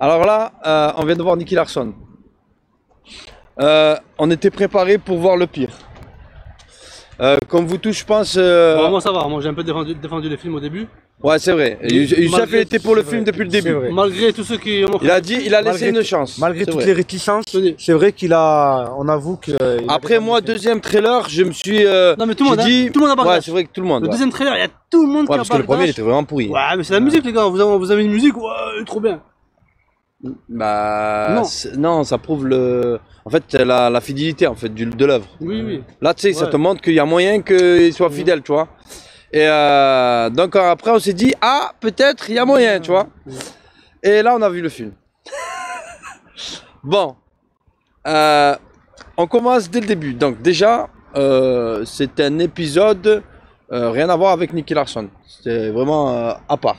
Alors là, on vient de voir Nicky Larson. On était préparé pour voir le pire. Comme vous tous, je pense. Bon, moi ça va, moi j'ai un peu défendu les films au début. Ouais, c'est vrai. Youssef était pour le film depuis le début. Malgré tous ceux qui ont. Il a laissé une chance. Malgré toutes les réticences, c'est vrai on avoue que. Après moi, deuxième trailer, je me suis. Non mais tout le monde a bardé. Ouais, c'est vrai que tout le monde. Le deuxième trailer, il y a tout le monde qui a parce que le premier il était vraiment pourri. Ouais, mais c'est la musique les gars. Vous avez une musique, ouais, trop bien. Bah non, ça prouve en fait la fidélité en fait de l'œuvre. Oui. Là tu sais, ça te montre qu'il y a moyen qu'il soit fidèle, tu vois. Et donc après on s'est dit peut-être il y a moyen, tu vois. Et là on a vu le film. Bon, on commence dès le début. Donc déjà c'est un épisode rien à voir avec Nicky Larson. C'était vraiment à part.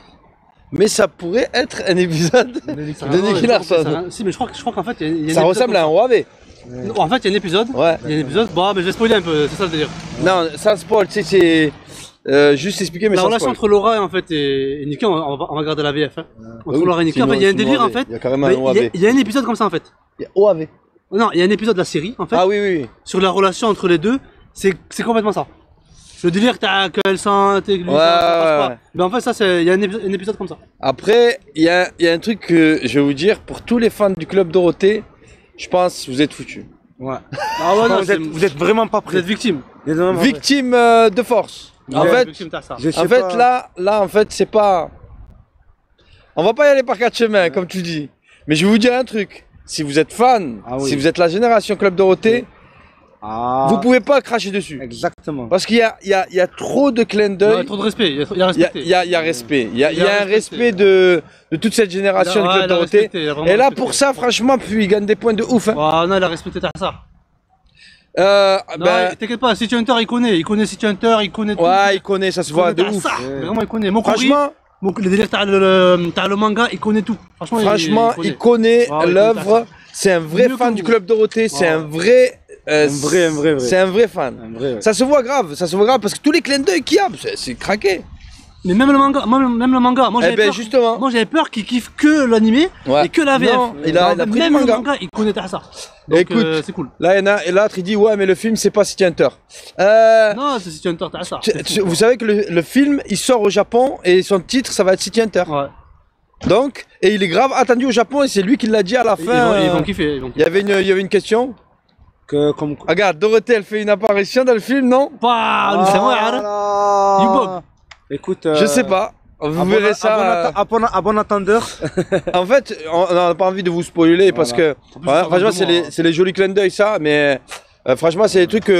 Mais ça pourrait être un épisode de Nicky Larson. Si, mais je crois qu'en fait, il y a ça ressemble à un OAV. En fait, il y a un épisode. Ouais. Il y a un épisode. Bon, mais je vais spoiler un peu, c'est ça le délire. Non, ça spoil, tu sais, c'est juste expliquer, mais la ça relation spoil. entre Laura en fait, et Nicky, on va garder la VF. Hein. Entre Laura et Nicky, en fait, il y a un délire en fait. Il y a carrément un OAV. Il y a un épisode comme ça en fait. Il y a OAV. Non, il y a un épisode de la série en fait. Ah oui. Sur la relation entre les deux, c'est complètement ça. Le délire qu'elle sent, que lui, ça passe pas. Mais en fait, ça, il y a un épisode comme ça. Après, il y a un truc que je vais vous dire, pour tous les fans du Club Dorothée, je pense que vous êtes foutus. Ouais. Ah ouais, non, vous êtes vraiment pas prêts. Vous êtes victime. Victime de force. En fait, là, en fait, c'est pas... On va pas y aller par quatre chemins, comme tu dis. Mais je vais vous dire un truc. Si vous êtes fan, si vous êtes la génération Club Dorothée, vous pouvez pas cracher dessus. Exactement. Parce qu'il y a trop de clins d'œil. Il y a trop de respect. Il y a respect. Il y a respect. Il y a un respect de toute cette génération du Club Dorothée. Et là, pour ça, franchement, il gagne des points de ouf. Hein. Non, il a respecté ça. T'inquiète pas, City Hunter, il connaît City Hunter, il connaît tout. Ouais, il connaît, ça se voit de ouf. Vraiment, il connaît. Franchement, le délire, t'as le manga, il connaît tout. Franchement, il connaît l'œuvre. C'est un vrai fan du Club Dorothée. C'est un vrai. C'est un vrai fan. Ça se voit grave, parce que tous les clins d'œil qu'il y a, c'est craqué. Mais même le manga, moi j'avais peur qu'il kiffe que l'animé et que la VF. Non, il a pris même le le manga. manga, il connaît ça. Donc, écoute, c'est cool. Là, il y en a, et l'autre il dit ouais, mais le film c'est pas City Hunter. Non, c'est City Hunter, t'as ça. Vous savez que le film il sort au Japon et son titre ça va être City Hunter. Ouais. Donc, et il est grave attendu au Japon et c'est lui qui l'a dit à la fin. Ils vont kiffer. Il y avait une question. Regarde, Dorothée elle fait une apparition dans le film, non? C'est moi, écoute, je sais pas. Vous verrez ça. À bon attendeur. En fait, on n'a pas envie de vous spoiler parce que franchement, c'est les jolis clins d'œil ça, mais franchement, c'est des trucs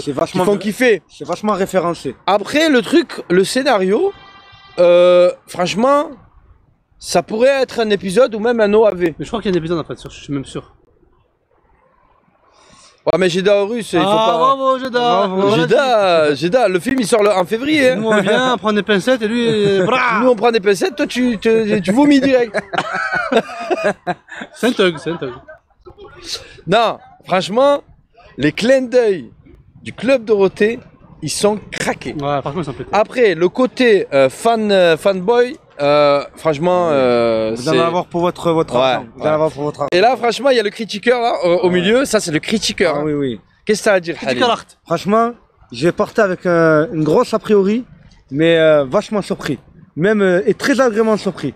qui font kiffer. C'est vachement référencé. Après, le scénario, franchement, ça pourrait être un épisode ou même un OAV. Mais je crois qu'il y a un épisode en fait, je suis même sûr. Ouais, mais Jeda Horus, il faut pas. Bravo, Jeda, le film il sort en février. Nous on vient, on prend des pincettes et lui. Nous on prend des pincettes, toi tu vomis direct. C'est un thug. Non, franchement, les clins d'œil du Club Dorothée, ils sont craqués. Ouais, franchement, ils sont pétés. Après, le côté fanboy, franchement, vous allez avoir pour votre argent. Vous allez avoir pour votre argent. Et là, franchement, il y a le critiqueur là, au milieu. Ça, c'est le critiqueur. Ah, oui. Qu'est-ce que ça veut dire, Franchement, je vais partir avec une grosse a priori, mais vachement surpris. Même et très agréablement surpris.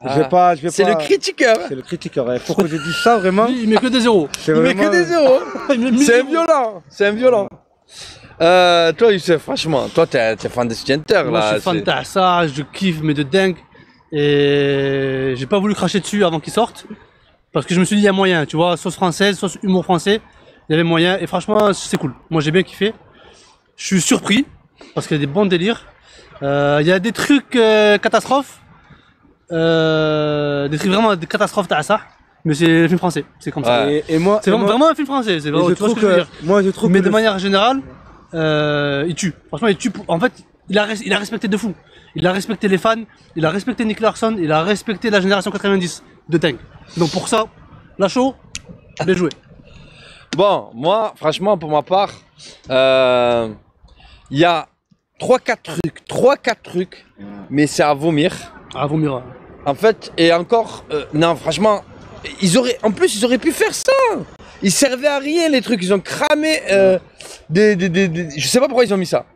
C'est le critiqueur. C'est le critiqueur. Pourquoi je dis ça vraiment? Il met que des zéros. Il met que des zéros. C'est un violent. Toi, Youssef, franchement, toi, t'es fan de City Hunter, là. Moi, je suis fan de ça, je kiffe, mais de dingue. Et j'ai pas voulu cracher dessus avant qu'il sorte. Parce que je me suis dit, il y a moyen, tu vois, sauce française, sauce humour français. Il y avait moyen, et franchement, c'est cool. Moi, j'ai bien kiffé. Je suis surpris, parce qu'il y a des bons délires. Il y a des trucs catastrophes. Des trucs vraiment des catastrophes, t'as ça. Mais c'est un film français, c'est comme ça. Et moi, c'est vraiment un film français, c'est vraiment, je trouve mais de manière générale, il tue. Franchement, il tue. En fait, il a respecté de fou. Il a respecté les fans, il a respecté Nick Larson, il a respecté la génération 90 de dingue. Donc pour ça, la show, bien joué. Bon, moi, franchement, pour ma part, il y a 3-4 trucs, mais c'est à vomir. À vomir. En fait, et encore, non, franchement, en plus, ils auraient pu faire ça. Ils servaient à rien, les trucs. Ils ont cramé je sais pas pourquoi ils ont mis ça.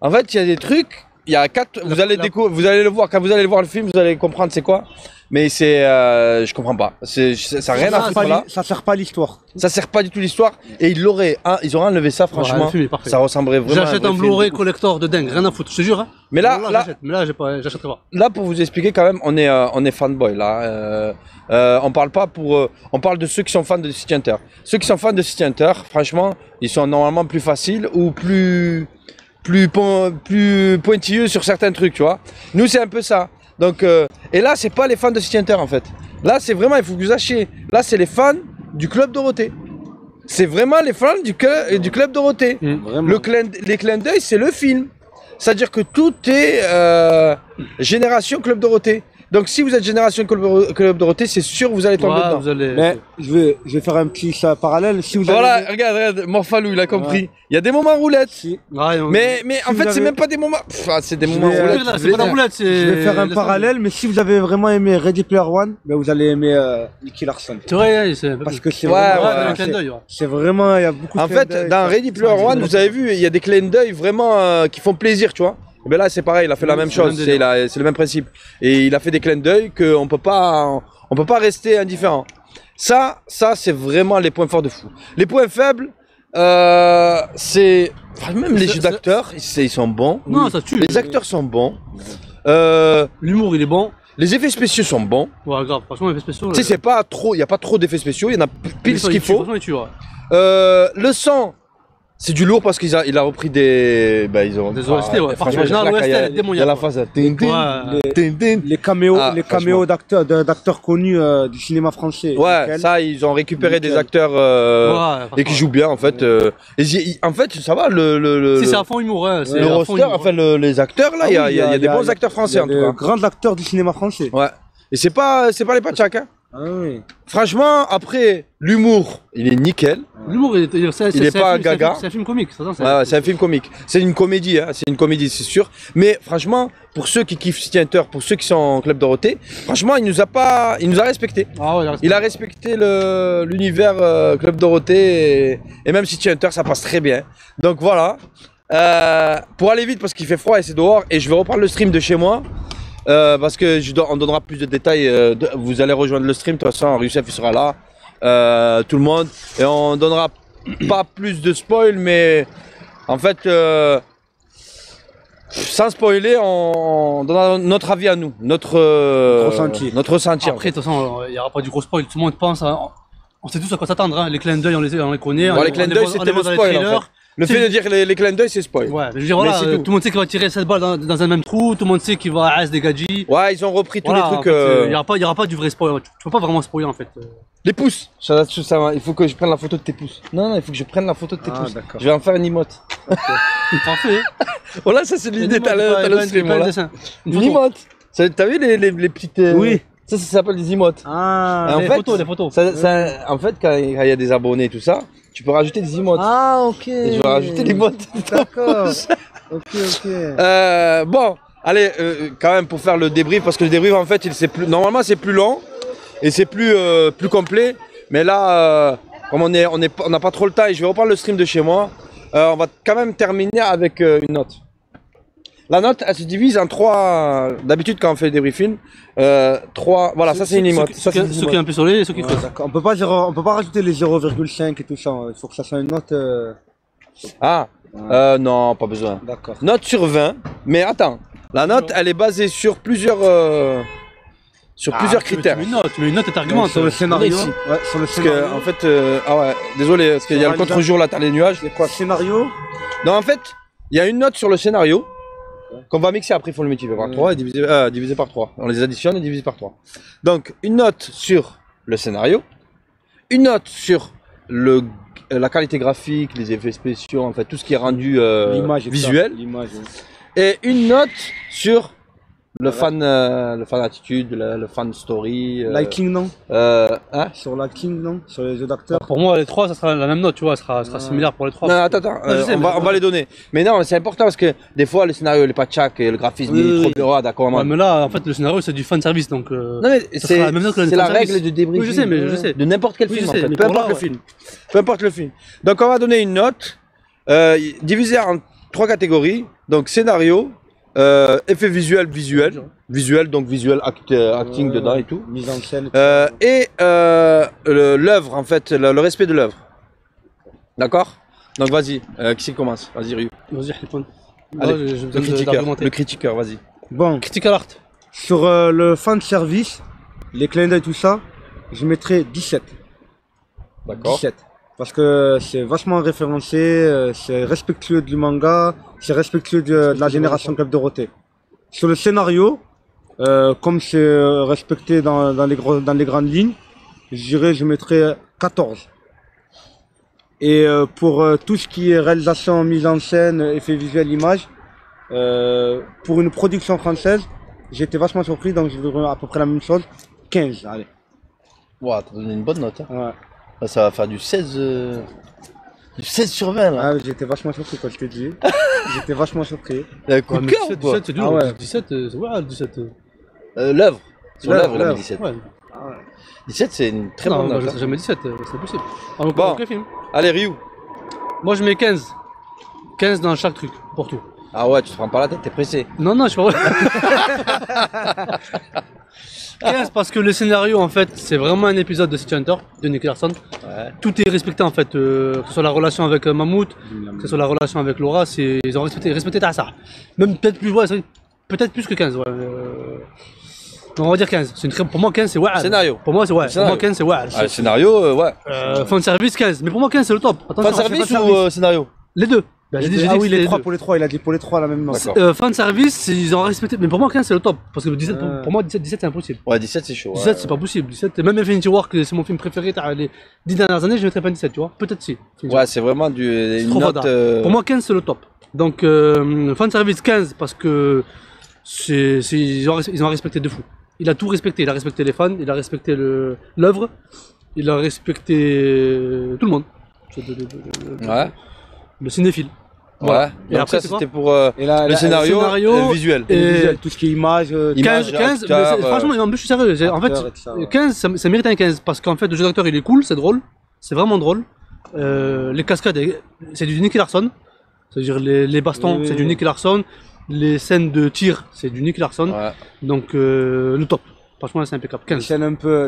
En fait, il y a des trucs, il y a 4, vous allez le voir, quand vous allez voir le film, vous allez comprendre c'est quoi. Mais c'est, je comprends pas. Ça n'a rien à foutre là. Ça sert pas à l'histoire. Ça sert pas du tout l'histoire. Et ils auraient enlevé ça, franchement. Ça ressemblerait vraiment à un J'achète un Blu-ray collector de dingue, rien à foutre, je te jure. Hein. Mais là, j'achèterai pas. Là, pour vous expliquer quand même, on est fanboy là. On parle pas on parle de ceux qui sont fans de City Hunter. Ceux qui sont fans de City Hunter, franchement, ils sont normalement plus faciles ou plus pointilleux sur certains trucs, tu vois. Nous, c'est un peu ça. Donc, et là, c'est pas les fans de City Hunter en fait. Là, c'est vraiment, il faut que vous sachiez. Là, c'est les fans du Club Dorothée. C'est vraiment les fans du Club Dorothée. Les clins d'œil, c'est le film. C'est-à-dire que tout est génération Club Dorothée. Donc si vous êtes génération Club Dorothée, c'est sûr que vous allez tomber dedans. Mais je vais faire un petit parallèle. Si vous voilà, regarde, Morphalou, il a compris. Ouais. Il y a des moments roulettes. Si. Mais en fait, c'est même pas des moments. C'est des moments roulettes. C'est pas la roulette. Je vais faire un parallèle, mais si vous avez vraiment aimé Ready Player One, ben vous allez aimer Nicky Larson. C'est vrai, parce que c'est vraiment, il y a beaucoup de clins d'œil. En fait, dans Ready Player One, vous avez vu, il y a des clins d'œil vraiment qui font plaisir, tu vois. Et ben là c'est pareil, il a fait la même chose, c'est le même principe. Et il a fait des clins d'œil qu'on peut pas rester indifférent. Ça c'est vraiment les points forts de fou. Les points faibles, c'est même les jeux d'acteurs, ils sont bons. Non, ça tue. Les acteurs sont bons. L'humour il est bon. Les effets spéciaux sont bons. Ouais, grave, franchement les effets spéciaux. Tu sais, c'est pas trop, il y a pas trop d'effets spéciaux, il y en a pile ce qu'il faut. Le son, c'est du lourd parce qu'il a repris des. Bah, ils ont. Des OST, ouais. Franchement, il y a la phase. Les caméos d'acteurs connus du cinéma français. Ouais, ça, ils ont récupéré des acteurs et qui jouent bien, en fait. En fait, ça va, Si, c'est à fond humour, hein. Le roster, enfin, les acteurs, là, il y a des bons acteurs français, en tout cas. Grands acteurs du cinéma français. Ouais. Et c'est pas les Pachak, hein. Ah oui. Franchement, après, l'humour, il est nickel. L'humour, il est pas gaga. C'est un film comique, c'est un film comique. C'est une comédie, hein. C'est une comédie, c'est sûr. Mais franchement, pour ceux qui kiffent City Hunter, pour ceux qui sont en Club Dorothée, franchement, il nous a respecté. Ah ouais, il a respecté l'univers Club Dorothée et même City Hunter, ça passe très bien. Donc voilà. Pour aller vite, parce qu'il fait froid et c'est dehors, et je vais reprendre le stream de chez moi. Parce que on donnera plus de détails. Vous allez rejoindre le stream, de toute façon, Youssef il sera là, tout le monde, et on donnera pas plus de spoil, mais en fait, sans spoiler, on donnera notre avis à nous, notre ressenti. Après, de toute façon, il n'y aura pas du gros spoil. Tout le monde pense, on sait tous à quoi s'attendre. Hein. Les clins d'œil, on les connaît. Bon, les clins d'œil, c'était le spoil. En fait. Le fait de dire les clins d'œil, c'est spoil. Ouais, je veux dire, voilà, tout le monde sait qu'il va tirer cette balle dans un même trou, tout le monde sait qu'il va as des gadgets. Ouais, ils ont repris tous les trucs. Il n'y aura pas du vrai spoil. Tu peux pas vraiment spoiler en fait. Les pouces, il faut que je prenne la photo de tes pouces. Non, il faut que je prenne la photo de tes pouces. Je vais en faire une emote. Parfait. Voilà, ça c'est l'idée, t'as le stream. Une emote. T'as vu les petites. Oui. Ça s'appelle des emotes. Ah, les photos. En fait, quand il y a des abonnés et tout ça, tu peux rajouter des emotes. Ah, ok. Et je vais rajouter des emotes. D'accord. Ok. Bon, allez, quand même pour faire le débrief, parce que le débrief en fait, normalement c'est plus long et c'est plus complet. Mais là, comme on n'a pas trop le temps et je vais reprendre le stream de chez moi, on va quand même terminer avec une note. La note, elle se divise en 3. D'habitude, quand on fait des débriefings, 3. Voilà, ça c'est une emote. Ceux qui ont un peu soleil et ceux qui creusent. On peut pas rajouter les 0,5 et tout ça. Il faut que ça soit une note. Non, pas besoin. D'accord. Note sur 20. Mais attends, la note, elle est basée sur plusieurs critères. Tu mets une note et t'argumentes. Sur le scénario. Ouais, sur le scénario. Parce que, en fait, désolé, parce qu'il y a le contre-jour là, t'as les nuages. C'est quoi, scénario? Non, en fait, il y a une note sur le scénario. Qu'on va mixer après, il faut le multiplier par 3 et diviser par 3. On les additionne et divise par 3. Donc, une note sur le scénario, une note sur la qualité graphique, les effets spéciaux, en fait, tout ce qui est rendu visuel, et une note sur Le fan attitude, le fan story. Liking, non? Hein? Sur Liking, non? Sur les jeux d'acteurs. Pour moi, les trois, ça sera la même note, tu vois, ça sera similaire pour les trois. Non, attends, on va les donner. Mais non, c'est important parce que des fois, le scénario, il est pas tchac et le graphisme, il est trop bureau, d'accord. Ouais, mais là, en fait, le scénario, c'est du fan service, donc. Non, mais c'est la règle du débriefing. Oui, je sais, mais je sais. De n'importe quel film, en fait. Peu importe le film. Peu importe le film. Donc, on va donner une note divisée en 3 catégories. Donc, scénario, effet visuel, donc visuel, acting dedans et tout. Mise en scène. Et l'œuvre, en fait, le respect de l'œuvre. D'accord? Donc vas-y, qui commence? Vas-y, Ryu. Vas-y, Hipon. Allez, le critiqueur, vas-y. Bon, Critical art. sur le fan service, les clins d'œil, tout ça, je mettrais 17. D'accord. 17. Parce que c'est vachement référencé, c'est respectueux du manga, c'est respectueux de la génération Club Dorothée. Sur le scénario, comme c'est respecté dans les grandes lignes, je mettrais 14. Et pour tout ce qui est réalisation, mise en scène, effets visuels, images, pour une production française, j'ai été vachement surpris, donc je dirais à peu près la même chose, 15. Allez. Wow, t'as donné une bonne note. Hein. Ouais. Là, ça va faire du 16 sur 20 là. Ah, j'étais vachement surpris quand je t'ai dit. J'étais vachement surpris. Coup de cœur ou quoi? 17, c'est dur. Ah ouais. 17, c'est ouais, 17. L'œuvre. Sur l'œuvre, il a mis 17. Ouais. 17, c'est une très Non, bonne moi, note. j'ai jamais 17, c'est possible. Bon. Quel film? Allez, Ryu. Moi, je mets 15. 15 dans chaque truc, pour tout. Ah ouais, tu te prends pas la tête, t'es pressé. Non, je suis pas. 15 parce que le scénario, en fait, c'est vraiment un épisode de City Hunter de Nick Larson. Ouais. Tout est respecté, en fait, que ce soit la relation avec Mammouth, que ce soit la relation avec Laura, ils ont respecté ça. Même peut-être plus, ouais, peut-être plus que 15. Ouais. Non, on va dire 15. Pour moi, 15, c'est ouais. Scénario. Pour moi, c'est ouais. Pour moi, 15, c'est ouais. Ah, scénario, ouais. Fan service, 15. Mais pour moi, 15, c'est le top. Fan service ou scénario? Les deux. Bah, j'ai dit oui, les les 3 deux. pour les 3, il a dit pour les 3 la même note. Fan service, ils ont respecté. Mais pour moi, 15, c'est le top. Parce que 17, pour moi, 17, c'est impossible. Ouais, 17, c'est chaud. 17, c'est pas possible. 17, même Infinity War, que c'est mon film préféré, les 10 dernières années, je mettrais pas 17, tu vois. Peut-être si. Ouais, c'est vraiment une trop note. Pour moi, 15, c'est le top. Donc, fan service 15, parce que ils ont respecté de fou. Il a tout respecté. Il a respecté les fans, il a respecté l'œuvre, il a respecté tout le monde. Ouais. Le cinéphile. Ouais. Voilà. Et Donc après, ça, c'est c'était pour le scénario, visuel. Visuel, tout ce qui est image. 15, mais franchement, en plus, je suis sérieux. En fait, 15, ça mérite un 15 parce qu'en fait, le jeu d'acteur il est cool, c'est drôle, c'est vraiment drôle. Les cascades, c'est du Nicky Larson, c'est-à-dire les bastons, c'est du Nicky Larson. Les scènes de tir, c'est du Nicky Larson. Ouais. Donc, le top. Franchement, c'est impeccable. 15.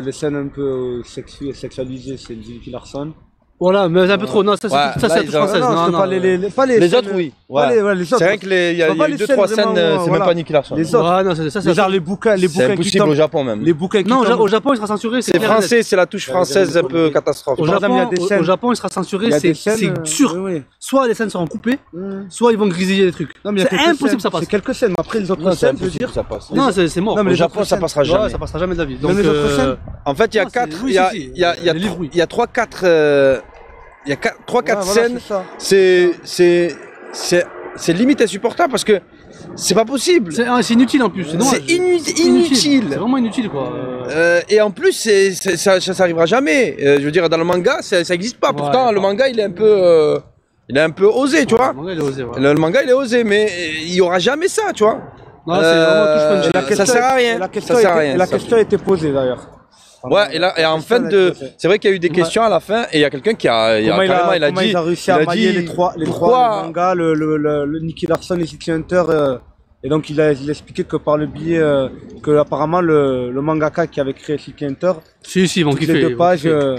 Les scènes un peu sexualisées, c'est du Nicky Larson. Voilà, mais un peu trop. Non, ça, c'est la touche française. Non, pas les autres, oui. Ouais. Les autres. C'est vrai qu'il y a eu 2-3 scènes, c'est même pas Nicky Larson. Les autres. Ouais, non, c'est Genre les bouquins C'est impossible au Japon même. Les bouquins qui non, tombent. au Japon, il sera censuré. C'est français, c'est la touche française un peu catastrophe. Au Par exemple, il y a Japon, des scènes- au Japon, il sera censuré, Il y a des c'est scènes, sûr. oui. Soit les scènes seront coupées, soit ils vont grésiller les trucs. Non, mais il y a C'est quelques impossible scènes. que ça passe. C'est quelques scènes, mais après les autres Non, c'est scènes, je veux impossible dire. que ça passe. Non, c'est mort. Non, mais Au les Japon, autres ça scènes. passera Ouais, jamais. ça passera jamais de la vie. Même Donc, les autres scènes. En fait, il y a Non, 4, c'est- il oui, y a si, si. il y a Les livres, oui. 3-4 il y a 3-4 Ouais, voilà, scènes, c'est ça. c'est limite insupportable parce que c'est pas possible. c'est inutile en plus. C'est dommage. C'est inutile. C'est vraiment inutile quoi. Et en plus, ça arrivera jamais. Je veux dire, dans le manga, ça existe pas. Pourtant, le manga, il est un peu osé, tu vois. Le manga, il est osé, ouais. Le manga, il est osé, mais il y aura jamais ça, tu vois. Non, c'est vraiment touche punchy. Ça sert à rien. La Ça sert à rien. question a été posée d'ailleurs. Ouais, et en fin de, c'est vrai qu'il y a eu des questions à la fin, et il y a quelqu'un qui a carrément, il a dit, il a réussi à mailler les trois, le manga, le Nicky Larson et City Hunter, et donc il a expliqué que par le biais, que apparemment le mangaka qui avait créé City Hunter, Si, ils vont toutes kiffer. les ils deux vont pages, kiffer.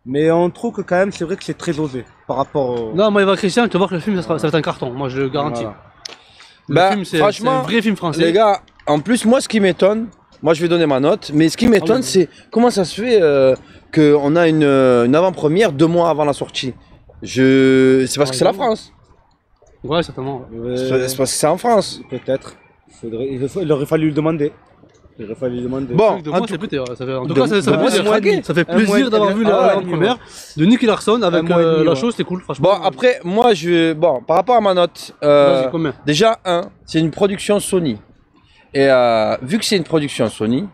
mais on trouve que quand même c'est vrai que c'est très osé par rapport au... Non, moi, Eva Christian, tu vas voir que le film, ça va être un carton. Moi, je le garantis. Voilà. Le Bah, film, c'est franchement, un vrai film français. les gars, en plus, moi, ce qui m'étonne, moi, je vais donner ma note, mais ce qui m'étonne, c'est comment ça se fait qu'on a une avant-première 2 mois avant la sortie. C'est parce que c'est la France. Ouais, certainement. C'est parce que c'est en France. Peut-être. Il aurait fallu le demander. Bon, De moi, c'est pété. En tout cas, ça de fait moi, plaisir. c'est craqué. Ça fait Un mois plaisir et d'avoir demi. vu Ah la ouais, première de Nicky Larson avec mois et demi, la ouais. chose, c'était cool, franchement. Bon, après, moi, par rapport à ma note, Vas-y, combien déjà, c'est une production Sony. Et vu que c'est une production Sony,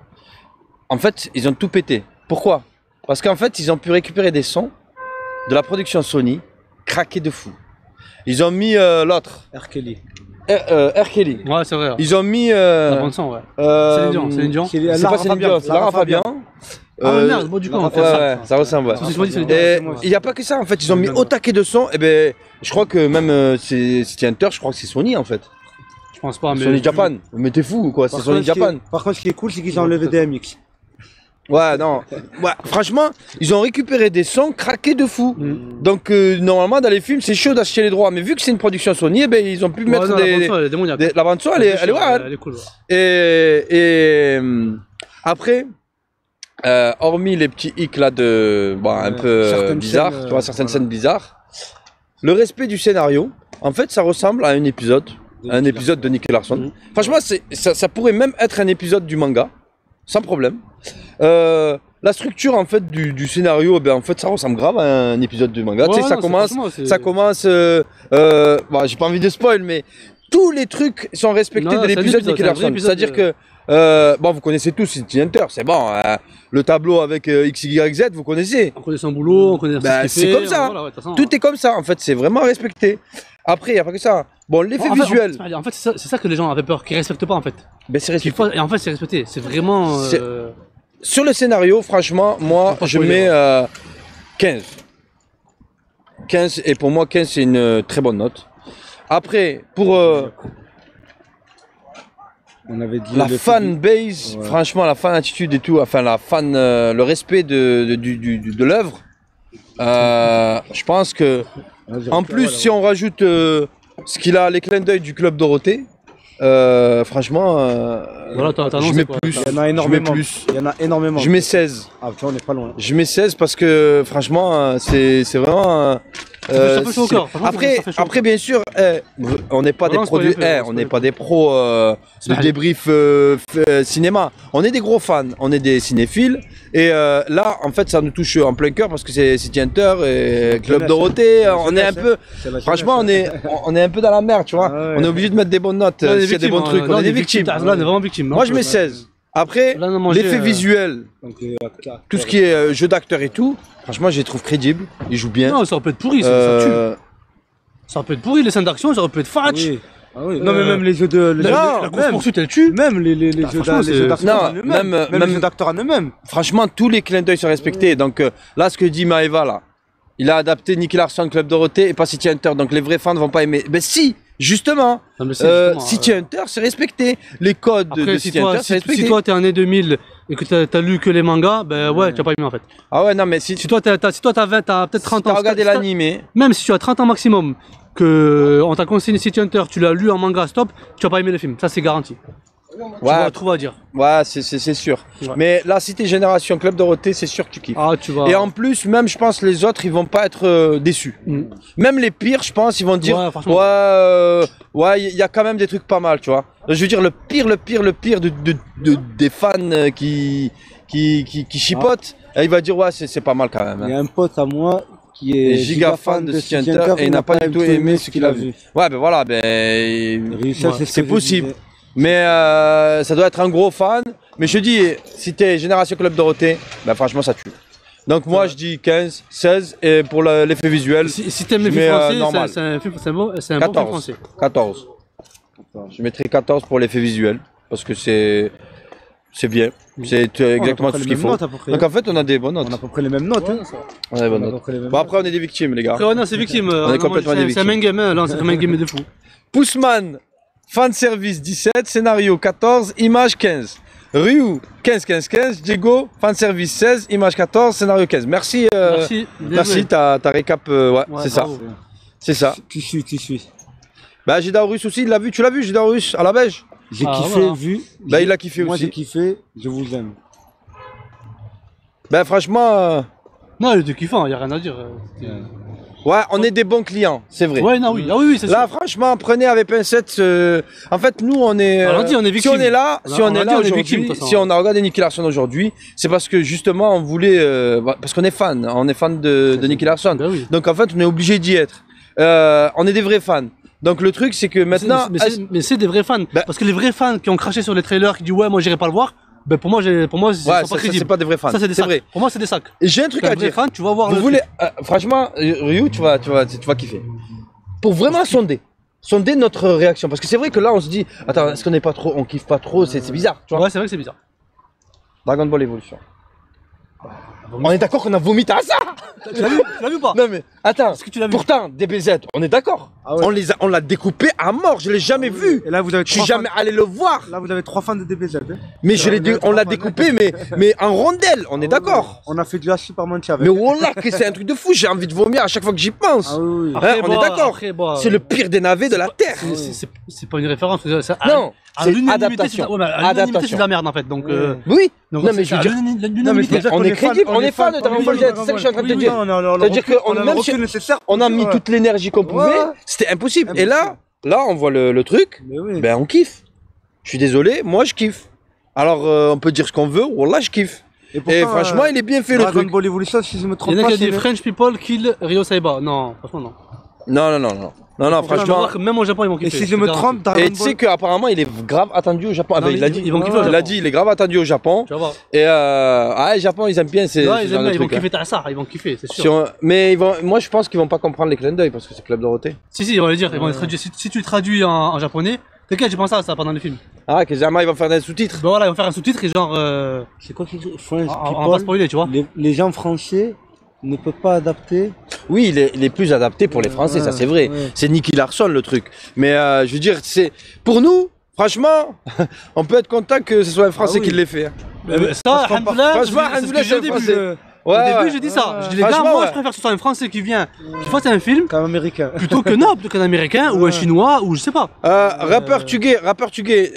en fait, ils ont tout pété. Pourquoi? Parce qu'en fait, ils ont pu récupérer des sons de la production Sony, craqués de fou. Ils ont mis l'autre. R. Kelly. R. Kelly. Ouais, c'est vrai. Ils ont mis. La bande son, ouais. Céline Dion. C'est pas Céline Dion, c'est Lara Fabian. Ah merde, bon du coup on fait ouais, ça ressemble. Et il n'y a pas que ça en fait, ils ont mis au taquet de son. Et ben, je crois que même City Hunter, je crois que c'est Sony en fait. Je pense pas, mais. Sony Japan. Mais t'es fou quoi, c'est Sony Japan. Par contre, ce qui est cool, c'est qu'ils ont enlevé DMX. Ouais, non. Ouais, franchement, ils ont récupéré des sons craqués de fou. Donc, normalement, dans les films, c'est chaud d'acheter les droits. Mais vu que c'est une production Sony, eh ben, ils ont pu mettre non, la bande son, elle est ouais. Elle est cool. Ouais. Et après, hormis les petits hicks là de. Bon, un peu bizarres, tu vois, certaines scènes bizarres. Le respect du scénario, en fait, ça ressemble à un épisode. Un épisode de Nicky Larson. Franchement, ça pourrait même être un épisode du manga. Sans problème. La structure en fait du scénario, ben en fait ça ressemble grave à un épisode du manga. Tu sais, ça commence. Bon, j'ai pas envie de spoil, mais tous les trucs sont respectés de l'épisode de Nicky Larson. C'est-à-dire que bon, vous connaissez tous City Hunter, c'est bon. Le tableau avec XYZ, vous connaissez. On connaît son boulot, on connaît. C'est comme ça. Voilà, ouais, tout est comme ça. En fait, c'est vraiment respecté. Après, il n'y a pas que ça. Bon, l'effet visuel. En fait, c'est ça que les gens avaient peur, qu'ils respectent pas en fait. Ben, c'est respecté. Et en fait, c'est respecté. C'est vraiment. Sur le scénario, franchement, moi, je mets 15. 15, et pour moi, 15, c'est une très bonne note. Après, pour on avait dit la fan base, franchement, la fan attitude et tout, enfin, le respect de l'œuvre, je pense que. En plus, si on rajoute ce qu'il a, les clins d'œil du Club Dorothée, franchement, voilà, je mets plus. Il y en a énormément. Il y en a énormément. Je mets 16. Ah, tu vois, on n'est pas loin. Je mets 16 parce que, franchement, c'est vraiment. Après, bien sûr, on n'est pas des produits, on n'est pas des pros de débrief cinéma. On est des gros fans, on est des cinéphiles. Et là, en fait, ça nous touche en plein cœur parce que c'est City Hunter et Club Dorothée. On est un peu, franchement, on est un peu dans la merde, tu vois. On est obligé de mettre des bonnes notes, s'il y a des bons trucs. On est des victimes. Là, on est vraiment victimes. Moi, je mets 16. Après, l'effet visuel, tout ce qui est jeu d'acteur et tout, franchement, je les trouve crédibles. Ils jouent bien. Non, ça peut être pourri, ça tue. Ça peut être pourri, les scènes d'action, ça peut être fatch. Ah oui. Non, mais même les jeux de. La course-poursuite, elle tue. Même les jeux d'acteurs. Même les jeux d'acteurs en eux-mêmes. Franchement, tous les clins d'œil sont respectés. Donc là, ce que dit Maeva, là, il a adapté Nicky Larson, Club Dorothée et pas City Hunter. Donc les vrais fans ne vont pas aimer. Ben si, justement. City Hunter, c'est respecté. Les codes de City Hunter, c'est respecté. Si toi, t'es année 2000 et que t'as lu que les mangas, ben ouais, tu n'as pas aimé en fait. Ah ouais, non, mais si toi, t'as peut-être 30 ans. T'as regardé l'animé. Même si tu as 30 ans maximum, que on t'a conseillé City Hunter, tu l'as lu en manga stop, tu vas pas aimer le film, ça c'est garanti. Tu vas trouver à dire. Ouais, c'est sûr. Ouais. Mais la Cité Génération Club Dorothée, c'est sûr que tu kiffes. Ah, tu vas. Et en plus, même je pense les autres, ils vont pas être déçus. Même les pires, je pense, ils vont dire ouais, il y a quand même des trucs pas mal, tu vois. Je veux dire le pire des fans qui chipotent, il va dire ouais, c'est pas mal quand même. Il y a un pote à moi qui est giga fan de City Hunter et il n'a pas du tout aimé ce qu'il a vu. Ouais, ben voilà, c'est possible. Mais ça doit être un gros fan. Mais je dis, si t'es Génération Club Dorothée, ben franchement ça tue. Donc moi je dis 15, 16 et pour l'effet visuel. Si t'aimes les films français, c'est un bon film français. 14. Je mettrai 14 pour l'effet visuel parce que c'est bien. C'est exactement tout ce qu'il faut. Donc en fait on a des bonnes notes. On a à peu près les mêmes notes. On a des bonnes notes. Bon après on est des victimes les gars. Après non c'est victime. On est complètement des victimes. C'est un main game là, c'est un main game de fou. Poussman, fan service 17, scénario 14, image 15. Ryu 15. Diego, fan service 16, image 14, scénario 15. Merci. Merci ta récap. Ouais, c'est ça. C'est ça. Tu suis. Bah Gidaurus aussi, il l'a vu. Tu l'as vu Gidaurus à la beige? J'ai kiffé, vu. Bah il a kiffé aussi. Moi j'ai kiffé, je vous aime. Bah franchement. Non, il était kiffant, il n'y a rien à dire. Ouais, on est des bons clients, c'est vrai. Ouais, non, oui, ah, oui, c'est là, sûr. Franchement, prenez avec pincette. En fait, nous, on est. Alors, on est si on est là, aujourd'hui, si on a regardé Nicky Larson aujourd'hui, c'est parce que justement, on voulait, parce qu'on est fan de Nicky Larson. Bah oui. Donc en fait, on est obligé d'y être. On est des vrais fans. Donc le truc, c'est que maintenant... Mais c'est des vrais fans. Parce que les vrais fans qui ont craché sur les trailers, qui disent ouais, moi j'irai pas le voir, ben pour moi, ils sont pas crédibles. C'est pas des vrais fans. Ça, c'est des sacs. vrai. Pour moi, c'est des sacs. Et j'ai un truc à dire. Fan, tu vas voir Vous voulez, franchement, Ryu, tu vas kiffer. Pour vraiment sonder notre réaction. Parce que c'est vrai que là, on se dit, attends, est-ce qu'on est pas trop, on kiffe pas trop, c'est bizarre, tu vois. Ouais, c'est vrai que c'est bizarre. Dragon Ball Evolution. On est d'accord qu'on a vomi à ça. Tu l'as vu ou pas? Non mais attends, Est-ce que tu l'as vu? Pourtant DBZ, on est d'accord. Ah ouais. On l'a découpé à mort, je l'ai jamais vu. Et là, vous avez Je suis jamais allé le voir. Là, vous avez 3 fans de DBZ. Hein. Mais on l'a découpé, mais en rondelles, on est d'accord. On a fait du Super Monkey avec. Mais wallah, que c'est un truc de fou, j'ai envie de vomir à chaque fois que j'y pense. Ah oui. Hein, on est d'accord. C'est le pire des navets de la Terre. C'est pas une référence. Non, c'est une adaptation. L'unanimité, c'est de la merde en fait. Donc, oui. Non mais je veux dire, on est crédible, on est fan de Dragon Ball Z, c'est ça que je suis en train de te dire. C'est-à-dire qu'on a mis toute l'énergie qu'on pouvait, c'était impossible. Et là, on voit le truc, ben on kiffe. Je suis désolé, moi je kiffe. Alors on peut dire ce qu'on veut, wallah je kiffe. Et franchement, il est bien fait le truc. Dragon Ball Evolution, si je me trompe pas. Il y en a qui ont dit French people kill Ryo Saiba. Non, franchement non. Non, franchement. Même au Japon, ils vont kiffer. Et si je me trompe, Dragon Ball. Et tu sais qu'apparemment, il est grave attendu au Japon. Non, il l'a dit. Ils vont kiffer au Japon. Il a dit, il est grave attendu au Japon. Tu vas voir. Et le Japon, ils aiment bien ces. Ouais, ils aiment bien, ils vont kiffer ça, ils vont kiffer, c'est sûr. Mais moi, je pense qu'ils vont pas comprendre les clins d'œil parce que c'est Club Dorothée. Si, ils vont le dire. Ils vont traduire. Si tu traduis en japonais, t'inquiète, j'ai pensé à ça pendant le film. Ah, que Zama, il va faire des sous-titres. Ben voilà, ils vont faire un sous-titre et genre. C'est quoi qui dit French On va spoiler, tu vois. Les gens français ne peuvent pas adapter. Oui, il est plus adapté pour les Français, ça c'est vrai. C'est Nicky Larson le truc. Mais je veux dire, c'est pour nous, franchement, on peut être content que ce soit un Français qui l'ait fait. Ça, alhamdoulilah, c'est ce que j'ai dit. Au début, j'ai dit ça. Je dis, les gars, moi, je préfère que ce soit un Français qui vient, qui fasse un film, Qu'un américain. plutôt qu'un Américain ou un Chinois ou je sais pas. Rappeur Tugay,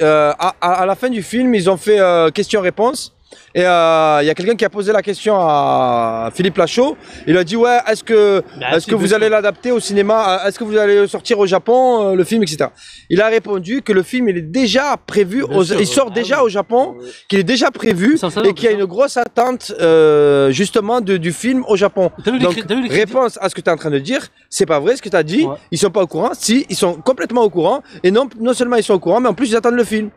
à la fin du film, ils ont fait question-réponse. Et il y a quelqu'un qui a posé la question à Philippe Lachaud. Il a dit ouais, est-ce que vous allez l'adapter au cinéma? Est-ce que vous allez sortir au Japon le film, etc. Il a répondu que le film il est déjà prévu, il sort déjà au Japon, qu'il est déjà prévu et qu'il y a une grosse attente justement du film au Japon. Donc réponse à ce que tu es en train de dire, c'est pas vrai ce que tu as dit. Ils sont pas au courant. Si, ils sont complètement au courant et non seulement ils sont au courant, mais en plus ils attendent le film.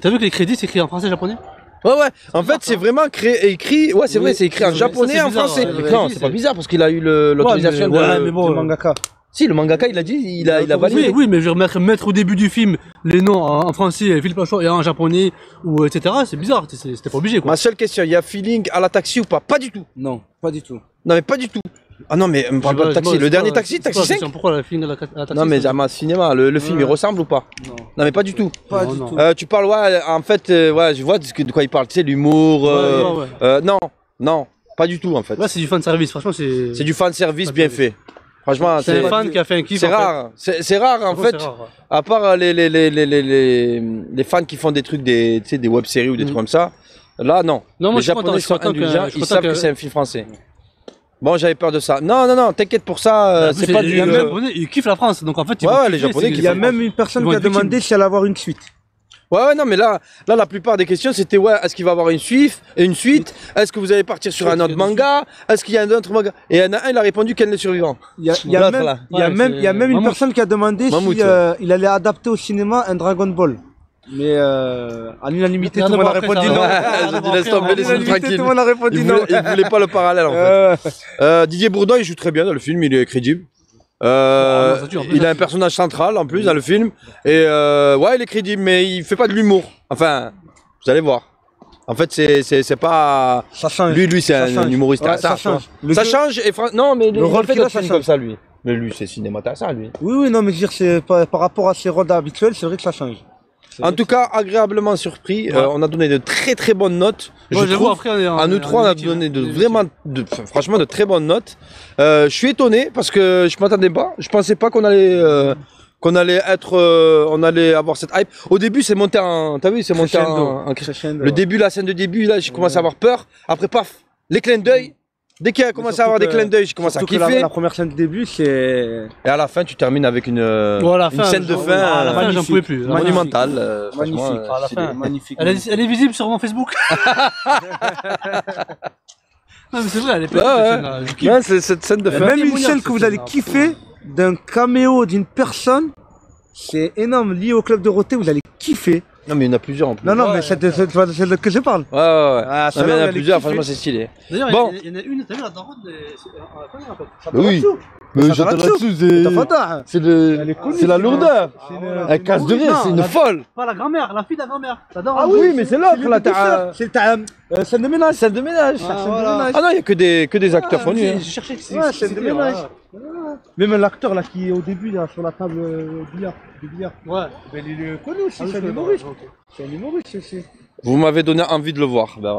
T'as vu que les crédits c'est écrit en français et japonais? Ouais, en fait, c'est vraiment écrit. Ouais, c'est vrai, c'est écrit en japonais et en français. Non, c'est pas bizarre parce qu'il a eu l'autorisation de mangaka. Si, le mangaka, il a dit, il a validé. Oui, mais je vais mettre au début du film les noms en français, Philippe Lachaud, et en japonais, ou etc. C'est bizarre, c'était pas obligé quoi. Ma seule question, il y a feeling à la taxi ou pas? Pas du tout. Non, pas du tout. Non, mais pas du tout. Ah non, mais me parle pas de taxi. Le dernier taxi 5? Pourquoi la feeling à la taxi? Non, mais Zama Cinéma, le film, il ressemble ou pas? Non, mais pas du tout. Pas du tout. Tu parles, ouais, en fait, ouais, je vois de quoi il parle, tu sais, l'humour. Non, pas du tout en fait. Ouais, c'est du fan service, franchement, c'est du fan service bien fait. Franchement, c'est un fan qui a fait un kiff. C'est rare, c'est rare en fait. À part les fans qui font des trucs, des web-séries ou des trucs comme ça. Là, non. Les Japonais sont indulgents, ils savent que c'est un film français. Bon, j'avais peur de ça. Non, t'inquiète pour ça, c'est pas du... Les Japonais, ils kiffent la France, donc en fait, les Japonais kiffent. Il y a même une personne qui a demandé si elle allait avoir une suite. Ouais, non, mais là, la plupart des questions, c'était, ouais, est-ce qu'il va y avoir une suite? Est-ce que vous allez partir sur un autre manga? Est-ce qu'il y a un autre manga? Et il y en a un, il a répondu qu'elle est survivant. Il y a même une personne qui a demandé si il allait adapter au cinéma un Dragon Ball. Mais à l'unanimité, tout le monde a répondu non. Je dis laisse tomber, laisse-nous tranquille. Tout le monde a répondu non. Il voulait pas le parallèle en fait. Didier Bourdon, il joue très bien dans le film, il est crédible. Il a un personnage central en plus dans le film. Et ouais, il est crédible, mais il fait pas de l'humour. Enfin, vous allez voir. En fait, c'est pas. Ça change. Lui, c'est un humoriste. Ouais, ça change. Ça change et non, mais le rôle fait d'autres films comme ça, lui. Mais lui, c'est cinématographe, lui. Oui, non, mais je veux dire, c'est par rapport à ses rôles habituels, c'est vrai que ça change. En tout cas, agréablement surpris. On a donné de très bonnes notes. Je trouve. Après, à nous trois, on a donné franchement de très bonnes notes. Je suis étonné parce que je m'attendais pas. Je pensais pas qu'on allait on allait avoir cette hype. Au début, c'est monté en, t'as vu, c'est monté en crescendo. Le début, la scène de début, là, j'ai commencé à avoir peur. Après, paf, les clins d'œil. Dès qu'il a commencé à avoir des clins d'œil, j'ai commencé à kiffer. La première scène de début, c'est... Et à la fin, tu termines avec une scène de fin. À la fin, j'en pouvais plus. Monumentale. Magnifique. À la fin, magnifique. Elle est visible sur mon Facebook. Non, mais c'est vrai, elle est pas. C'est cette scène de fin. Même une scène que vous allez kiffer d'un caméo d'une personne c'est énorme, lié au club Dorothée, vous allez kiffer. Non, mais il y en a plusieurs en plus. Non, non, mais c'est de celle que je parle. Ouais, ouais, ouais. Ah, Non, mais il y en vous a allez plusieurs, kiffer. franchement, c'est stylé. D'ailleurs, Bon. il y en a une, t'as vu la daronne Oui. Mais Ça j'entends va là-dessous, T'as pas tard. c'est Elle est connue, c'est la c'est lourdeur. une- Elle casse de rire, c'est une folle. Pas la grand-mère, la fille de la grand-mère. La daronne. Ah oui, mais c'est l'autre là, t'as. C'est ta scène de ménage. Celle de ménage. Scène de voilà. ménage. Ah non, il n'y a que des acteurs connus. J'ai hein. cherché que Ouais, scène de ménage. voilà. Même l'acteur là qui est au début là sur la table billard. Ouais. Mais il est connu aussi, Ah oui, c'est un je connais pas, humoriste. ok. C'est un humoriste aussi. Vous m'avez donné envie de le voir. Ben voilà.